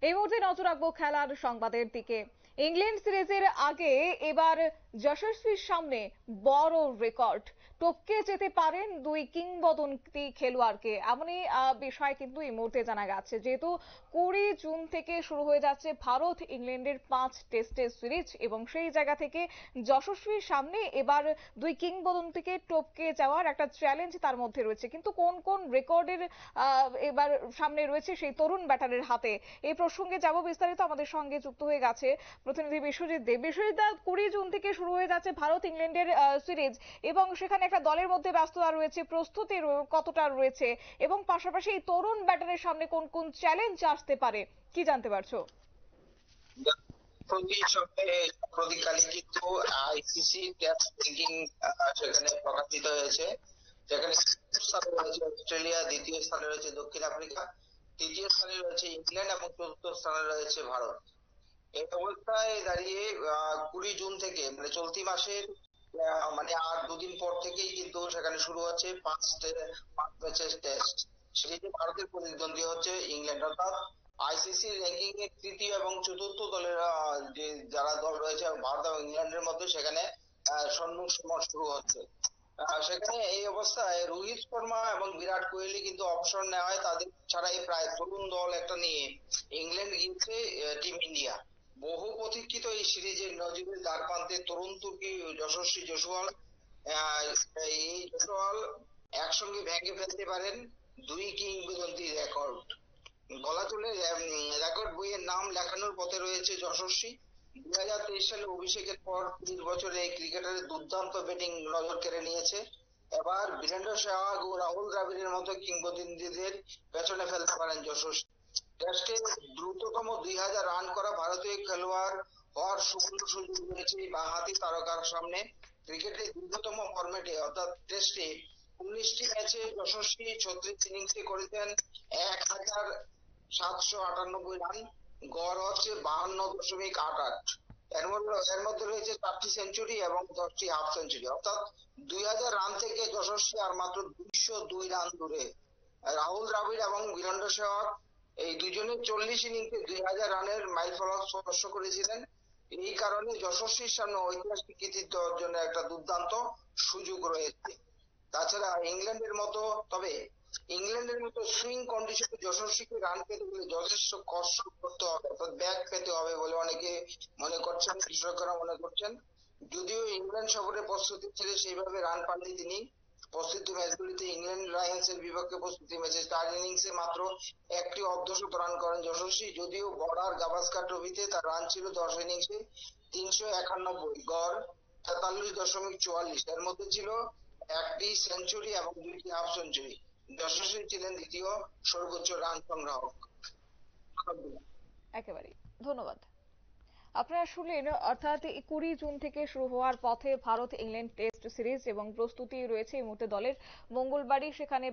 এই মুহূর্তে নজর রাখবো খেলার সংবাদের দিকে। ইংল্যান্ড সিরিজের আগে এবার যশস্বীর সামনে বড় রেকর্ড, টপকে যেতে পারেন দুই কিংবদন্তি খেলোয়াড়কে, এমনই বিষয় কিন্তু এই মুহূর্তে জানা যাচ্ছে। যেহেতু 20 জুন থেকে শুরু হয়ে যাচ্ছে ভারত ইংল্যান্ডের 5 টেস্টের সিরিজ, এবং সেই জায়গা থেকে যশস্বীর সামনে এবার দুই কিংবদন্তিকে টপকে যাওয়ার একটা চ্যালেঞ্জ তার মধ্যে রয়েছে। কিন্তু কোন কোন রেকর্ডের এবার সামনে রয়েছে সেই তরুণ ব্যাটারের হাতে, এই প্রসঙ্গে যাব বিস্তারিত। আমাদের সঙ্গে যুক্ত হয়ে গেছে প্রতিনিধি বিশ্বজিৎ দেব। বিশ্বজিৎ দা, 20 জুন থেকে শুরু হয়ে যাচ্ছে ভারত ইংল্যান্ডের সিরিজ, এবং সেখানে একটা দলের মধ্যে ব্যস্ততা রয়েছে, প্রস্তুতি কতটা রয়েছে, এবং পাশাপাশি এই তরুণ ব্যাটারের সামনে কোন কোন চ্যালেঞ্জ আসতে পারে, কি জানতে পারছো? প্রতি সপ্তাহে সাম্প্রতিককালে কিন্তু আইসিসি টেস্ট র্যাঙ্কিং সেখানে প্রকাশিত হয়েছে, যেখানে তৃতীয় স্থানে রয়েছে অস্ট্রেলিয়া, দ্বিতীয় স্থানে রয়েছে দক্ষিণ আফ্রিকা, তৃতীয় স্থানে রয়েছে ইংল্যান্ড এবং চতুর্থ স্থানে রয়েছে ভারত। এই অবস্থায় দাঁড়িয়ে 20 জুন থেকে মানে চলতি মাসের মানে আর দুদিন পর থেকেই কিন্তু সেখানে শুরু হচ্ছে 5 ম্যাচের টেস্ট সিরিজে ভারতের প্রতিদ্বন্দ্বী হচ্ছে ইংল্যান্ড। অর্থাৎ আইসিসি র্যাঙ্কিং এর তৃতীয় এবং চতুর্থ দলের যে যারা দল রয়েছে ভারত এবং ইংল্যান্ডের মধ্যে সেখানে সম্মুখ সমর শুরু হচ্ছে। সেখানে এই অবস্থায় রোহিত শর্মা এবং বিরাট কোহলি কিন্তু অবসর নেওয়া হয়, তাদের ছাড়াই প্রায় তরুণ দল একটা নিয়ে ইংল্যান্ড গিয়েছে টিম ইন্ডিয়া। বহু প্রতীক্ষিত এই সিরিজের নজিরের দ্বারপ্রান্তে তরুণ তুর্কি যশস্বী জয়সওয়াল। আহ, এই জয়সওয়াল একসঙ্গে ভেঙে ফেলতে পারেন দুই কিংবদন্তি রেকর্ড। বলা চলে রেকর্ড বইয়ের নাম লেখানোর পথে রয়েছে যশস্বী। 2023 সালে অভিষেকের পর 30 বছরে এই ক্রিকেটারের দুর্দান্ত ব্যাটিং নজর কেড়ে নিয়েছে। এবার বীরেন্দ্র সেহবাগ ও রাহুল দ্রাবিড়ের মতো কিংবদন্তিদের পেছনে ফেলতে পারেন যশস্বী। টেস্টে দ্রুততম 2000 রান করা ভারতীয় খেলোয়াড় হওয়ার সুবর্ণ সুযোগ রয়েছে এই বাঁহাতি তারকার সামনে। ক্রিকেটের দীর্ঘতম ফরম্যাটে অর্থাৎ টেস্টে 19টি ম্যাচে যশস্বী 36 ইনিংসে করেছেন 1798 রান, গড় হচ্ছে 52.88। এর মধ্যে রয়েছে 4টি সেঞ্চুরি এবং 10টি হাফ সেঞ্চুরি। অর্থাৎ 2000 রান থেকে যশস্বী আর মাত্র 202 রান দূরে। রাহুল দ্রাবিড় এবং বীরেন্দ্র সেহবাগ এই দুজনে 40 ইনিংসে 2000 রানের মাইলফলক স্পর্শ করেছিলেন। এই কারণে যশস্বীর সামনে ঐতিহাসিক কৃতিত্ব অর্জনের একটা দুর্দান্ত সুযোগ রয়েছে। তাছাড়া ইংল্যান্ডের মতো সুইং কন্ডিশনে যশস্বীকে রান পেতে গেলে যথেষ্ট কষ্ট করতে হবে, অর্থাৎ ব্যাক পেতে হবে বলে অনেকে মনে করছেন, বিশেষজ্ঞরা মনে করছেন। যদিও ইংল্যান্ড সফরে প্রস্তুতি ছিল সেইভাবে রান পাননি তিনি। প্রস্তুতি ম্যাচগুলিতে ইংল্যান্ড লায়ন্স এর বিপক্ষে প্রস্তুতি ম্যাচে 4 ইনিংসে মাত্র একটি অর্ধশত রান করেন যশস্বী। যদিও বর্ডার গাভাস্কার ট্রফিতে তার রান ছিল 10 ইনিংসে 391, গড় 43.44। এর মধ্যে ছিল একটি সেঞ্চুরি এবং 2টি হাফ সেঞ্চুরি। যশস্বী ছিলেন দ্বিতীয় সর্বোচ্চ রান সংগ্রাহক। একেবারেই, ধন্যবাদ। আপনারা শুনলেন, অর্থাৎ 20 জুন থেকে শুরু হওয়ার পথে ভারত ইংল্যান্ড টেস্ট সিরিজ, এবং প্রস্তুতি রয়েছে এই মুহূর্তে দলের। মঙ্গলবারই সেখানে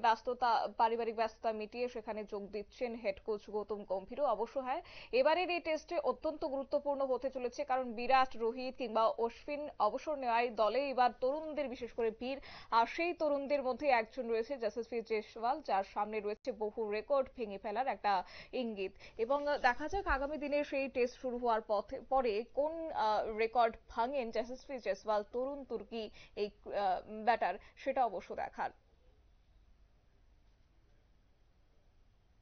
পারিবারিক ব্যস্ততা মিটিয়ে সেখানে যোগ দিচ্ছেন হেড কোচ গৌতম গম্ভীরও। অবশ্য হ্যাঁ, এবারের এই টেস্টে অত্যন্ত গুরুত্বপূর্ণ হতে চলেছে, কারণ বিরাট, রোহিত কিংবা অশ্বিন অবসর নেওয়ায় দলে এবার তরুণদের বিশেষ করে ভিড়। আর সেই তরুণদের মধ্যে একজন রয়েছে যশস্বী জয়সওয়াল, যার সামনে রয়েছে বহু রেকর্ড ভেঙে ফেলার একটা ইঙ্গিত। এবং দেখা যাক আগামী দিনে সেই টেস্ট শুরু হওয়ার পরে কোন রেকর্ড ভাঙেন যশস্বী জয়সওয়াল, তরুণ তুর্কি এই ব্যাটার, সেটা অবশ্য দেখার।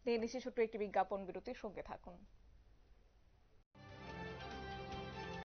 নিয়ে নিচ্ছি ছোট্ট একটি বিজ্ঞাপন বিরতির, সঙ্গে থাকুন।